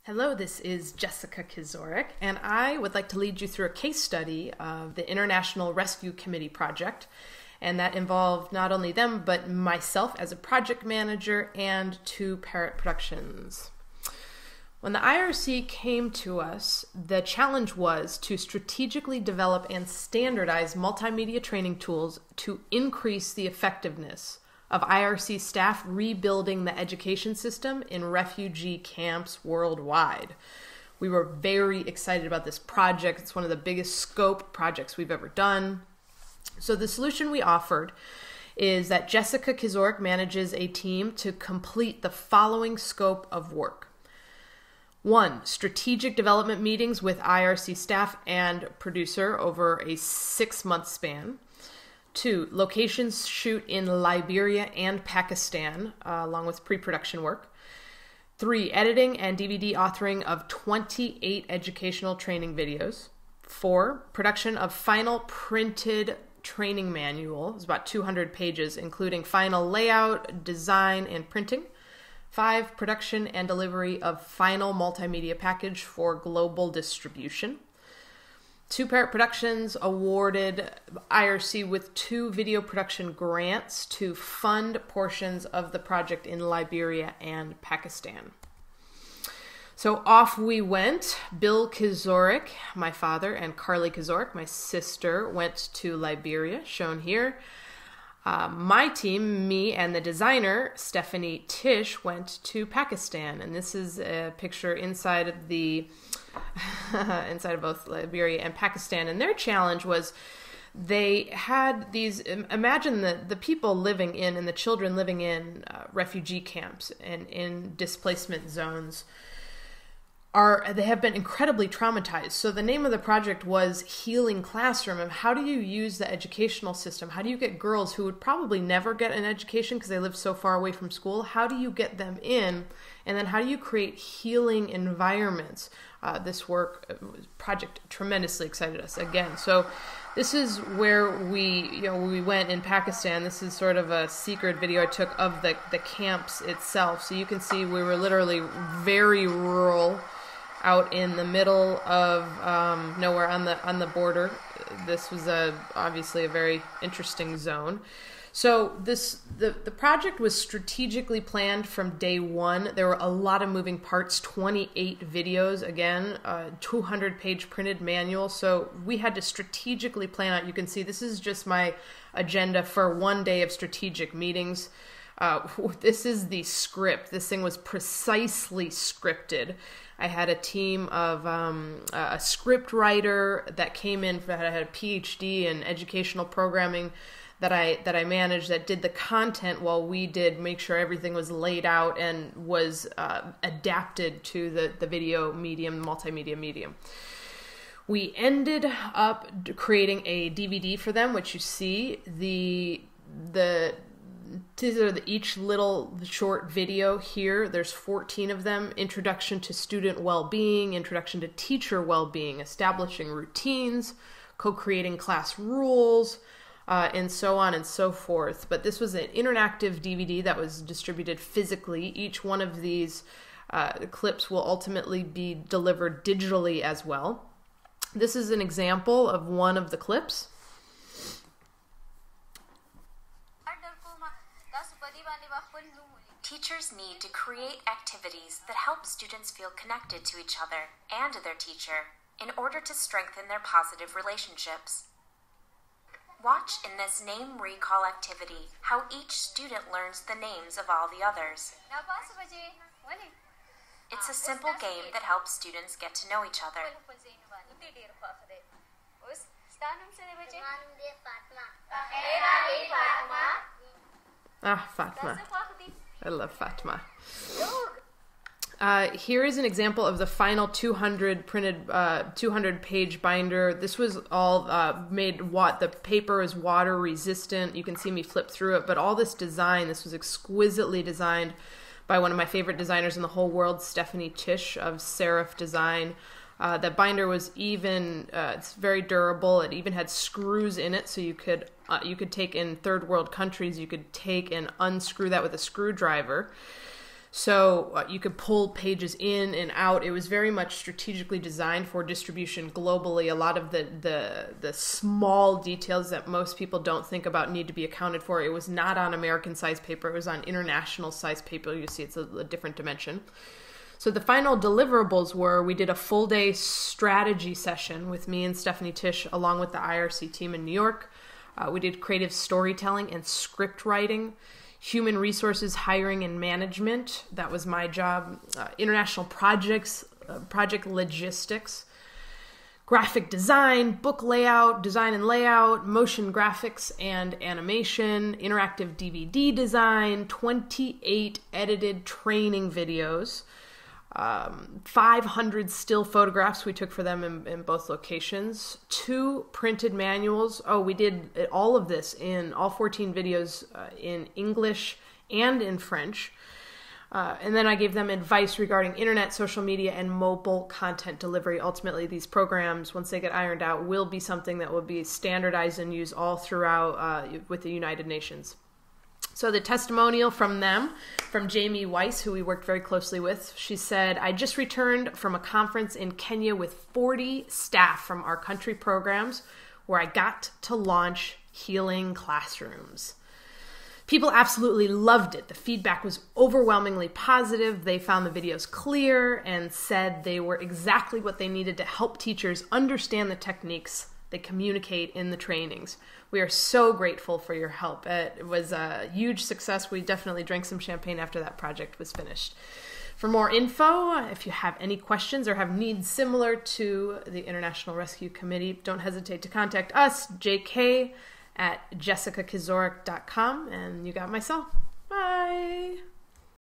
Hello, this is Jessica Kizorek, and I would like to lead you through a case study of the International Rescue Committee project, and that involved not only them, but myself as a project manager and Two Parrot Productions. When the IRC came to us, the challenge was to strategically develop and standardize multimedia training tools to increase the effectiveness of IRC staff rebuilding the education system in refugee camps worldwide. We were very excited about this project. It's one of the biggest scope projects we've ever done. So the solution we offered is that Jessica Kizorek manages a team to complete the following scope of work. 1, strategic development meetings with IRC staff and producer over a 6-month span. 2, locations shoot in Liberia and Pakistan, along with pre-production work. 3, editing and DVD authoring of 28 educational training videos. 4, production of final printed training manual. It's about 200 pages, including final layout, design, and printing. 5, production and delivery of final multimedia package for global distribution. Two Parrot Productions awarded IRC with 2 video production grants to fund portions of the project in Liberia and Pakistan. So off we went. Bill Kizorek, my father, and Carly Kizorek, my sister, went to Liberia, shown here. My team, me and the designer, Stephanie Tish, went to Pakistan. And this is a picture inside of both Liberia and Pakistan. And their challenge was they had these, imagine the people living in and the children living in refugee camps and in displacement zones. They have been incredibly traumatized. So the name of the project was Healing Classroom. And how do you use the educational system? How do you get girls who would probably never get an education because they live so far away from school? How do you get them in? And then how do you create healing environments? This project tremendously excited us again. So this is where we went in Pakistan. This is sort of a secret video I took of the camps itself. So you can see we were literally very rural, out in the middle of nowhere on the border. This was obviously a very interesting zone. So the project was strategically planned from day one. There were a lot of moving parts, 28 videos, again, 200-page printed manual. So we had to strategically plan out. You can see this is just my agenda for one day of strategic meetings. This is the script. This thing was precisely scripted. I had a team of a script writer that came in, that had a PhD in educational programming that I managed, that did the content while we did make sure everything was laid out and was adapted to the video medium, multimedia medium. We ended up creating a DVD for them, which you see. These are each little short video here. There's 14 of them. Introduction to student well-being, introduction to teacher well-being, establishing routines, co-creating class rules, and so on and so forth. But this was an interactive DVD that was distributed physically. Each one of these clips will ultimately be delivered digitally as well. This is an example of one of the clips. Teachers need to create activities that help students feel connected to each other and their teacher in order to strengthen their positive relationships. Watch in this name recall activity how each student learns the names of all the others. It's a simple game that helps students get to know each other. Fatma. I love Fatma. Here is an example of the final 200-page binder. This was all the paper is water resistant. You can see me flip through it, but all this design, this was exquisitely designed by one of my favorite designers in the whole world, Stephanie Tish of Serif Design. The binder was it's very durable. It even had screws in it, so you could take in third world countries, you could take and unscrew that with a screwdriver. So you could pull pages in and out. It was very much strategically designed for distribution globally. A lot of the small details that most people don't think about need to be accounted for. It was not on American size paper. It was on international size paper. You see it's a different dimension. So the final deliverables were, we did a full day strategy session with me and Stephanie Tisch along with the IRC team in New York. We did creative storytelling and script writing. Human resources, hiring, and management. That was my job. International projects, project logistics, graphic design, book layout, design and layout, motion graphics and animation, interactive DVD design, 28 edited training videos, 500 still photographs we took for them in both locations, 2 printed manuals. We did all of this in all 14 videos in English and in French. And then I gave them advice regarding internet, social media, and mobile content delivery. Ultimately, these programs, once they get ironed out, will be something that will be standardized and used all throughout with the United Nations. So the testimonial from them, from Jamie Weiss, who we worked very closely with, she said, I just returned from a conference in Kenya with 40 staff from our country programs where I got to launch healing classrooms. People absolutely loved it. The feedback was overwhelmingly positive. They found the videos clear and said they were exactly what they needed to help teachers understand the techniques they communicate in the trainings. We are so grateful for your help. It was a huge success. We definitely drank some champagne after that project was finished. For more info, if you have any questions or have needs similar to the International Rescue Committee, don't hesitate to contact us, jk@jessicakizorek.com, and you got my cell. Bye!